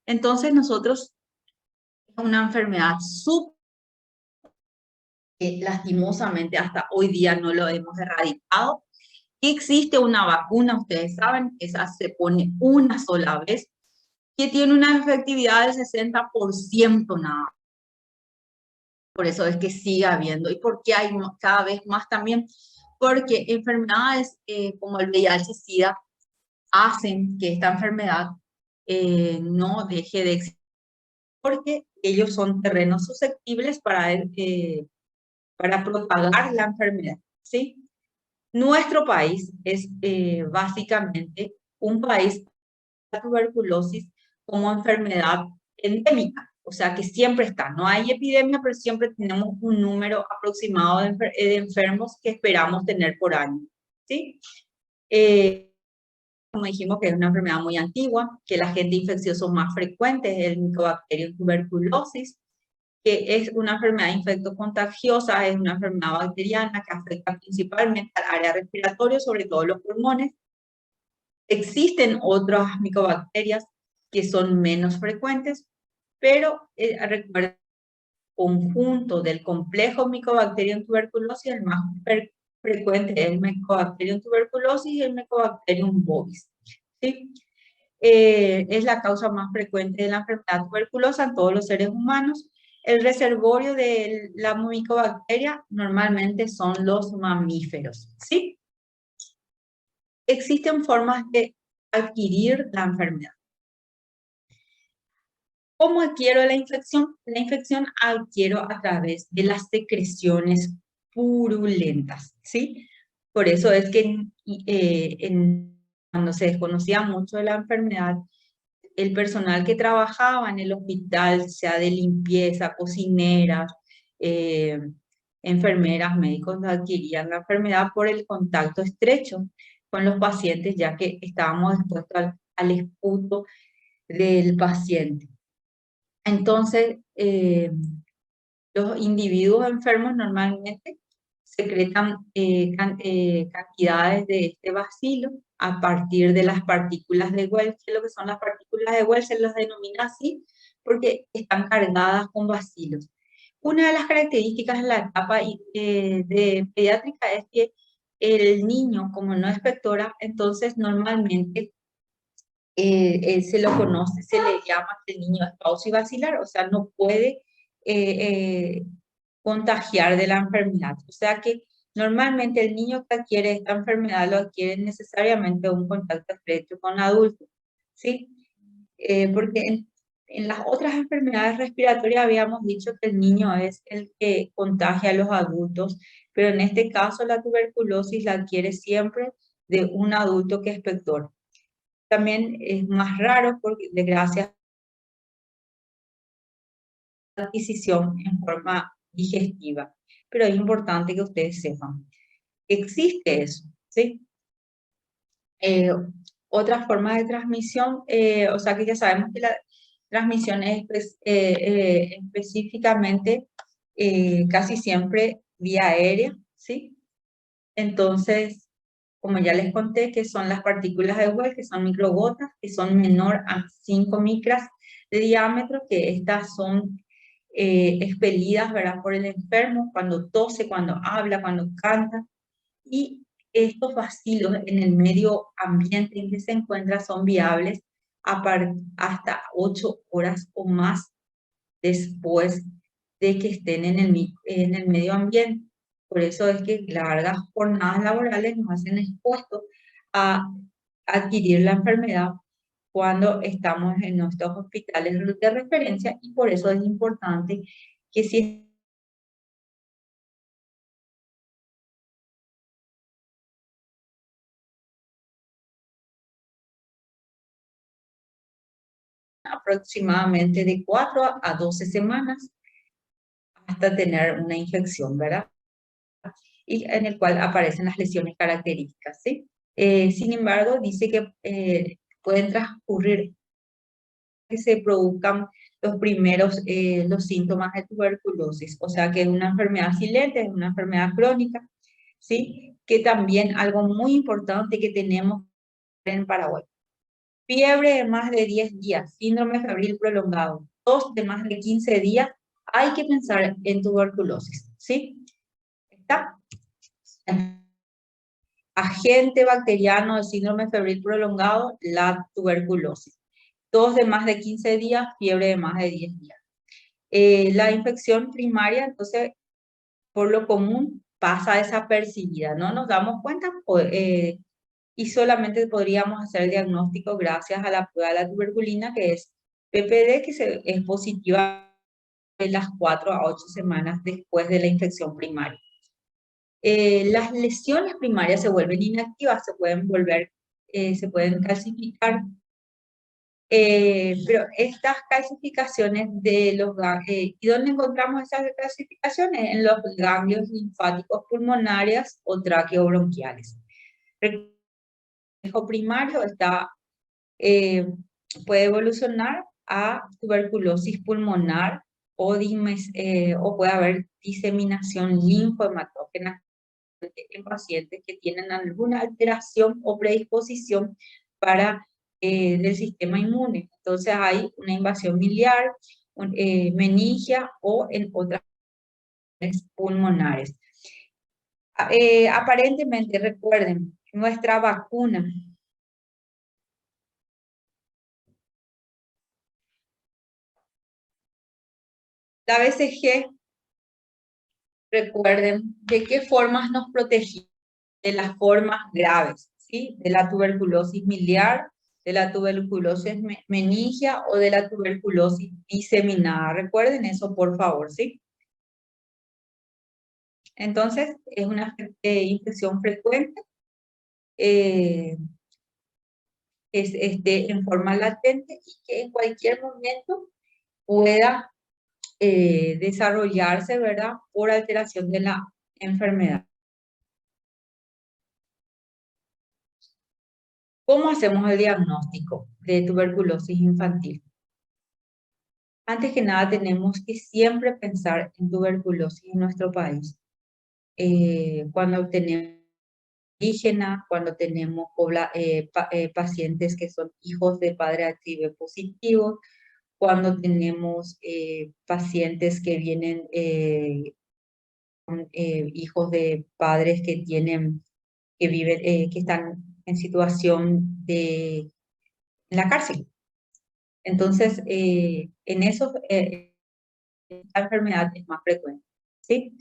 Entonces nosotros, es una enfermedad súper, lastimosamente hasta hoy día no lo hemos erradicado. Existe una vacuna, ustedes saben, esa se pone una sola vez, que tiene una efectividad del 60% nada más. Por eso es que sigue habiendo. ¿Y por qué hay cada vez más también? Porque enfermedades como el VIH-Sida hacen que esta enfermedad no deje de existir, porque ellos son terrenos susceptibles para propagar la enfermedad, ¿sí? Nuestro país es básicamente un país de la tuberculosis como enfermedad endémica, o sea que siempre está, no hay epidemia, pero siempre tenemos un número aproximado de enfermos que esperamos tener por año, ¿sí? Como dijimos que es una enfermedad muy antigua, que el agente infeccioso más frecuente es el Mycobacterium tuberculosis, que es una enfermedad infectocontagiosa, es una enfermedad bacteriana que afecta principalmente al área respiratoria, sobre todo los pulmones. Existen otras micobacterias que son menos frecuentes, pero recuerden, el conjunto del complejo Mycobacterium tuberculosis, el más frecuente es el Mycobacterium tuberculosis y el Mycobacterium bovis, ¿sí? Es la causa más frecuente de la enfermedad tuberculosa en todos los seres humanos. El reservorio de la micobacteria normalmente son los mamíferos, ¿sí? Existen formas de adquirir la enfermedad. ¿Cómo adquiero la infección? La infección adquiero a través de las secreciones purulentas, ¿sí? Por eso es que cuando se desconocía mucho de la enfermedad, el personal que trabajaba en el hospital, sea de limpieza, cocineras, eh, enfermeras, médicos, adquirían la enfermedad por el contacto estrecho con los pacientes, ya que estábamos expuestos al esputo del paciente. Entonces, los individuos enfermos normalmente secretan cantidades de este bacilo a partir de las partículas de Welch. Lo que son las partículas de Welch se las denomina así porque están cargadas con bacilos. Una de las características de la etapa de pediátrica es que el niño, como no es vectora, entonces normalmente se lo conoce, se le llama que el niño es paucibacilar, o sea, no puede eh, contagiar de la enfermedad. O sea que normalmente el niño que adquiere esta enfermedad lo adquiere necesariamente un contacto estrecho con adultos, ¿sí? Porque en las otras enfermedades respiratorias habíamos dicho que el niño es el que contagia a los adultos, pero en este caso la tuberculosis la adquiere siempre de un adulto que es vector. También es más raro porque gracias a la adquisición en forma digestiva, pero es importante que ustedes sepan que existe eso, ¿sí? Eh, Otras formas de transmisión, o sea que ya sabemos que la transmisión es específicamente casi siempre vía aérea, ¿sí? Entonces, como ya les conté, que son las partículas de Welch, que son microgotas, que son menor a 5 micras de diámetro, que estas son expelidas, ¿verdad?, por el enfermo cuando tose, cuando habla, cuando canta. Y estos bacilos en el medio ambiente en que se encuentra son viables hasta 8 horas o más después de que estén en el medio ambiente. Por eso es que largas jornadas laborales nos hacen expuestos a adquirir la enfermedad cuando estamos en nuestros hospitales de referencia, y por eso es importante que si aproximadamente de 4 a 12 semanas hasta tener una infección, ¿verdad? Y en el cual aparecen las lesiones características, ¿sí? Sin embargo, dice que pueden transcurrir que se produzcan los primeros los síntomas de tuberculosis, o sea que es una enfermedad silente, es una enfermedad crónica, ¿sí? Que también algo muy importante que tenemos en Paraguay, fiebre de más de 10 días, síndrome febril prolongado, tos de más de 15 días, hay que pensar en tuberculosis, ¿sí? ¿Está? Agente bacteriano de síndrome febril prolongado, la tuberculosis. Tos de más de 15 días, fiebre de más de 10 días. La infección primaria, entonces, por lo común, pasa desapercibida, no nos damos cuenta y solamente podríamos hacer el diagnóstico gracias a la prueba de la tuberculina, que es PPD, que es positiva de las 4 a 8 semanas después de la infección primaria. Las lesiones primarias se vuelven inactivas, se pueden calcificar, pero estas calcificaciones ¿y dónde encontramos esas calcificaciones? En los ganglios linfáticos pulmonarios o traqueobronquiales. El manejo primario eh, puede evolucionar a tuberculosis pulmonar o puede haber diseminación linfohematógena en pacientes que tienen alguna alteración o predisposición del sistema inmune. Entonces hay una invasión biliar, meningia o en otras pulmonares. Aparentemente, recuerden, nuestra vacuna, la BCG, recuerden de qué formas nos protegimos de las formas graves, ¿sí? De la tuberculosis miliar, de la tuberculosis meningia o de la tuberculosis diseminada. Recuerden eso, por favor, ¿sí? Entonces, es una infección frecuente, eh, en forma latente y que en cualquier momento pueda desarrollarse, ¿verdad? Por alteración de la enfermedad. ¿Cómo hacemos el diagnóstico de tuberculosis infantil? Antes que nada, tenemos que siempre pensar en tuberculosis en nuestro país. Cuando tenemos indígenas, cuando tenemos pacientes que son hijos de padre HIV positivo, cuando tenemos pacientes que vienen hijos de padres que están en situación en la cárcel. Entonces, esta enfermedad es más frecuente, ¿sí?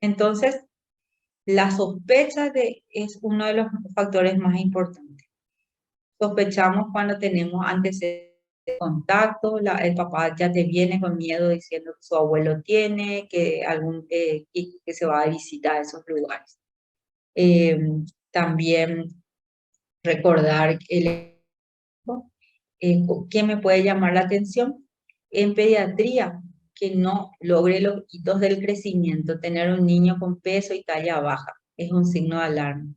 Entonces, la sospecha es uno de los factores más importantes. Sospechamos cuando tenemos antecedentes de contacto, el papá ya te viene con miedo diciendo que su abuelo tiene, que se va a visitar a esos lugares. También recordar ¿qué me puede llamar la atención? En pediatría, que no logre los hitos del crecimiento, tener un niño con peso y talla baja, es un signo de alarma.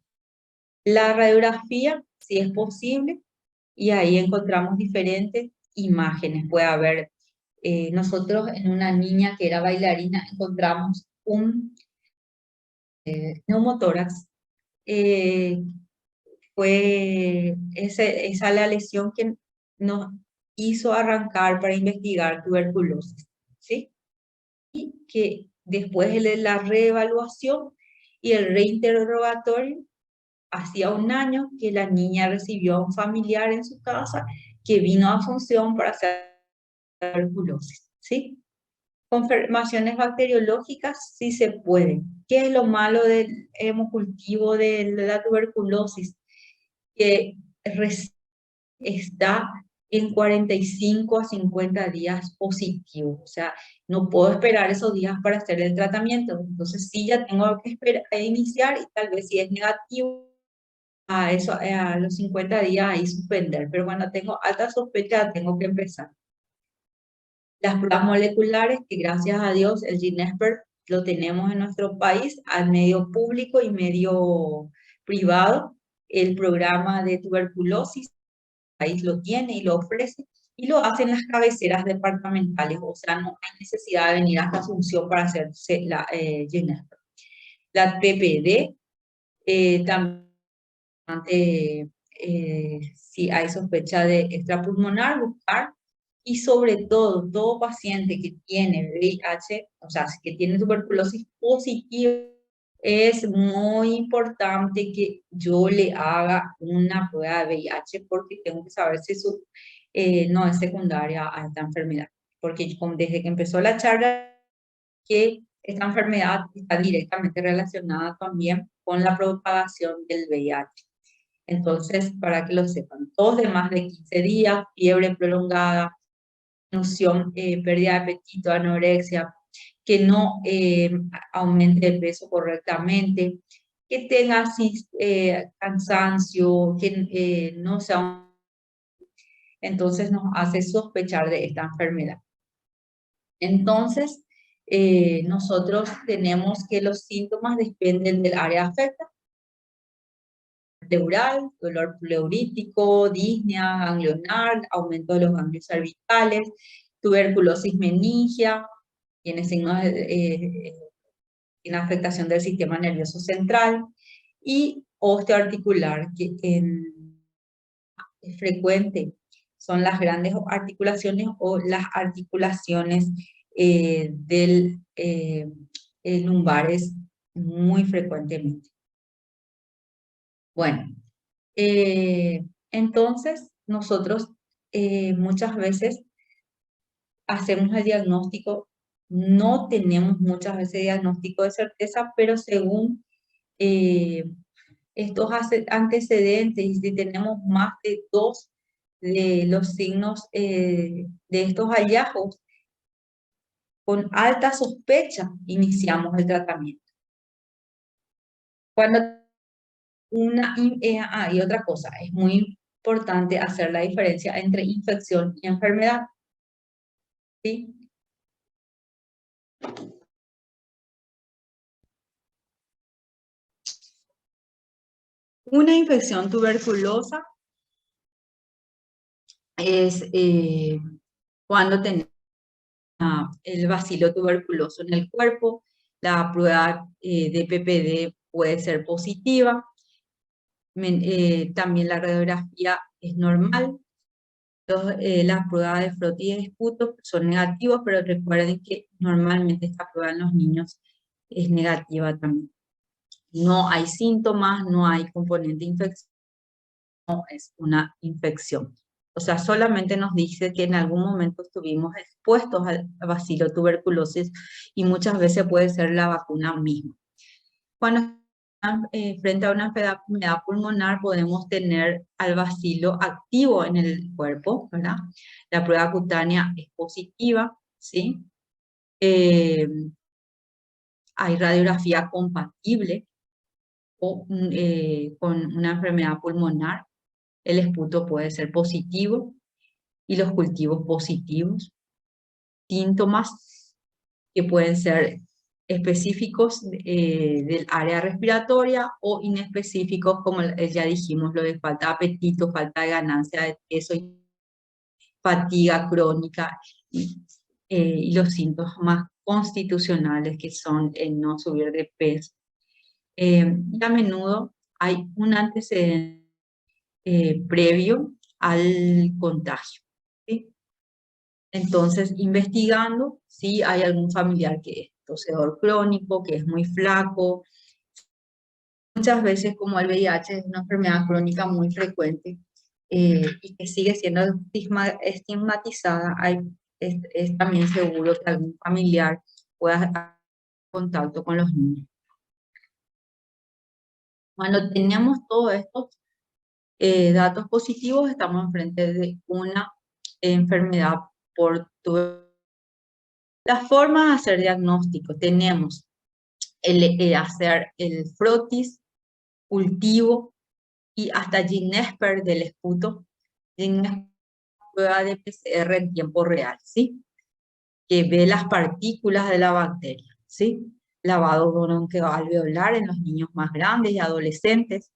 La radiografía, si es posible, y ahí encontramos diferentes imágenes. Puede haber, nosotros en una niña que era bailarina encontramos un neumotórax. eh, Esa la lesión que nos hizo arrancar para investigar tuberculosis, ¿sí? Y que después de la reevaluación y el reinterrogatorio, hacía un año que la niña recibió a un familiar en su casa que vino a función para hacer tuberculosis, ¿sí? Confirmaciones bacteriológicas sí se pueden. ¿Qué es lo malo del hemocultivo de la tuberculosis? Que está en 45 a 50 días positivo. O sea, no puedo esperar esos días para hacer el tratamiento. Entonces, sí, ya tengo que esperar a iniciar y tal vez si es negativo, a los 50 días ahí suspender. Pero cuando tengo alta sospecha, tengo que empezar. Las pruebas moleculares, que gracias a Dios el GeneXpert lo tenemos en nuestro país, al medio público y medio privado. El programa de tuberculosis país lo tiene y lo ofrece, y lo hacen las cabeceras departamentales, o sea, no hay necesidad de venir hasta Asunción para hacerse GeneXpert. La PPD también si hay sospecha de extrapulmonar, buscar. Y sobre todo paciente que tiene VIH, o sea, que tiene tuberculosis positiva, es muy importante que yo le haga una prueba de VIH porque tengo que saber si no es secundaria a esta enfermedad. Porque desde que empezó la charla, que esta enfermedad está directamente relacionada también con la propagación del VIH. Entonces, para que lo sepan, tos de más de 15 días, fiebre prolongada, disminución, pérdida de apetito, anorexia, que no aumente el peso correctamente, que tenga cansancio, que no sea... Entonces nos hace sospechar de esta enfermedad. Entonces, nosotros tenemos que los síntomas dependen del área afectada. Pleural, dolor pleurítico, disnea, ganglionar, aumento de los ganglios cervicales, tuberculosis meningia, tiene signos tiene afectación del sistema nervioso central, y osteoarticular, que es frecuente, son las grandes articulaciones o las articulaciones lumbares muy frecuentemente. Bueno, entonces nosotros muchas veces hacemos el diagnóstico, no tenemos muchas veces diagnóstico de certeza, pero según estos antecedentes, y si tenemos más de 2 de los signos de estos hallazgos, con alta sospecha iniciamos el tratamiento. Cuando y otra cosa, es muy importante hacer la diferencia entre infección y enfermedad, ¿sí? Una infección tuberculosa es cuando tenemos el bacilo tuberculoso en el cuerpo. La prueba de PPD puede ser positiva. También la radiografía es normal. Las pruebas de frotis y de esputo son negativas, pero recuerden que normalmente esta prueba en los niños es negativa también. No hay síntomas, no hay componente infección, no es una infección. O sea, solamente nos dice que en algún momento estuvimos expuestos al bacilo tuberculosis y muchas veces puede ser la vacuna misma. Cuando frente a una enfermedad pulmonar podemos tener al bacilo activo en el cuerpo, ¿verdad? La prueba cutánea es positiva, ¿sí? Hay radiografía compatible con una enfermedad pulmonar. El esputo puede ser positivo y los cultivos positivos. Síntomas que pueden ser específicos del área respiratoria o inespecíficos, como ya dijimos, lo de falta de apetito, falta de ganancia de peso, fatiga crónica y los síntomas constitucionales, que son el no subir de peso. Y a menudo hay un antecedente previo al contagio, ¿sí? Entonces, investigando si hay algún familiar que es tosedor crónico, que es muy flaco. Muchas veces, como el VIH es una enfermedad crónica muy frecuente y que sigue siendo estigmatizada, es también seguro que algún familiar pueda estar en contacto con los niños. Cuando tenemos todos estos datos positivos, estamos enfrente de una enfermedad por tuberculosis. La forma de hacer diagnóstico, tenemos hacer el frotis, cultivo y hasta Ginespper del esputo. Ginespper prueba de PCR en tiempo real, ¿sí? Que ve las partículas de la bacteria, ¿sí? Lavado broncoalveolar en los niños más grandes y adolescentes.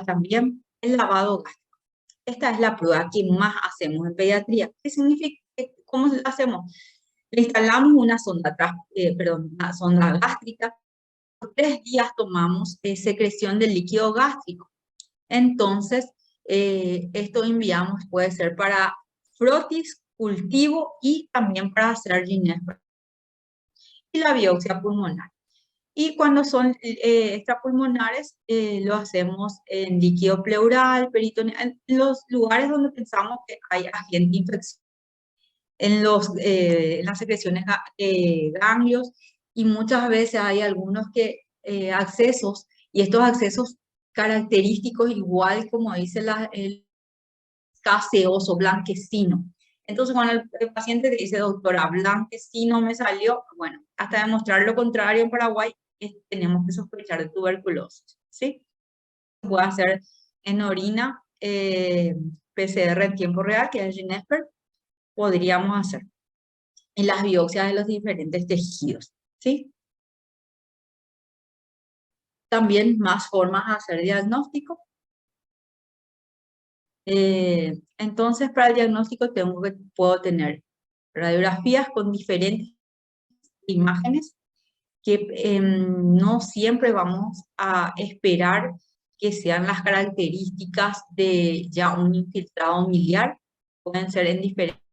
También el lavado gástrico. Esta es la prueba que más hacemos en pediatría. ¿Qué significa? ¿Cómo lo hacemos? Le instalamos una una sonda gástrica. Por 3 días tomamos secreción del líquido gástrico. Entonces, esto enviamos, puede ser para frotis, cultivo y también para hacer Ginebra. Y la biopsia pulmonar. Y cuando son extrapulmonares, lo hacemos en líquido pleural, peritoneal, en los lugares donde pensamos que hay agente infeccioso, en las secreciones ganglios, y muchas veces hay algunos accesos, y estos accesos característicos, igual como dice el gaseoso, blanquecino. Entonces, cuando el paciente te dice, doctora, blanquecino me salió, bueno, hasta demostrar lo contrario en Paraguay, tenemos que sospechar de tuberculosis, ¿sí? Se puede hacer en orina, PCR en tiempo real, que es el Ginebra, podríamos hacer en las biopsias de los diferentes tejidos, ¿sí? También más formas de hacer diagnóstico. Entonces, para el diagnóstico puedo tener radiografías con diferentes imágenes que no siempre vamos a esperar que sean las características de ya un infiltrado miliar, pueden ser en diferentes.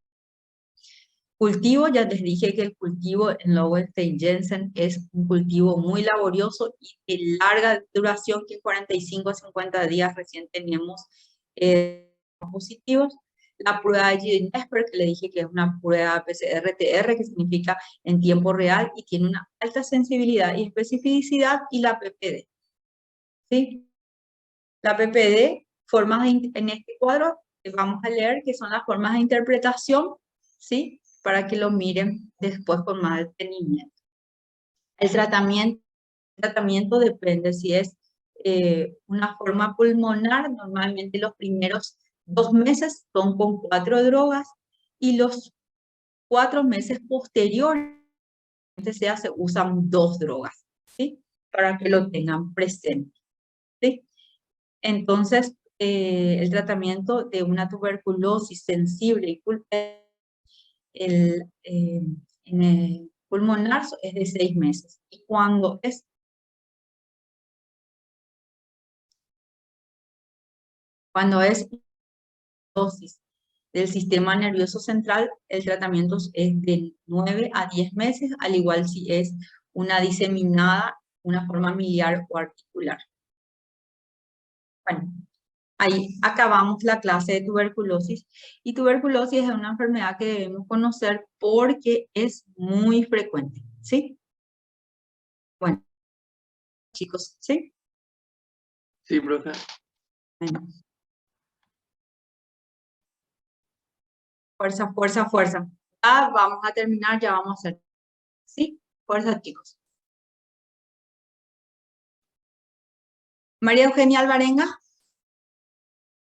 Cultivo, ya les dije que el cultivo en Lowenstein-Jensen es un cultivo muy laborioso y de larga duración, que 45 a 50 días recién tenemos positivos. La prueba de Ginebra, que le dije que es una prueba PCR-TR, que significa en tiempo real y tiene una alta sensibilidad y especificidad, y la PPD. ¿Sí? La PPD, en este cuadro vamos a leer que son las formas de interpretación, ¿sí? Para que lo miren después con más detenimiento. El tratamiento depende si es una forma pulmonar. Normalmente los primeros 2 meses son con 4 drogas, y los 4 meses posteriores se usan 2 drogas, ¿sí? Para que lo tengan presente, ¿sí? Entonces, el tratamiento de una tuberculosis sensible y en el pulmonar es de 6 meses. Y cuando es dosis del sistema nervioso central, el tratamiento es de 9 a 10 meses, al igual si es una diseminada, una forma miliar o articular. Bueno, ahí acabamos la clase de tuberculosis. Y tuberculosis es una enfermedad que debemos conocer porque es muy frecuente, ¿sí? Bueno, chicos, ¿sí? Sí, profe. Bueno. Fuerza, fuerza, fuerza. Ya vamos a terminar, ya vamos a hacer. ¿Sí? Fuerza, chicos. María Eugenia Alvarenga.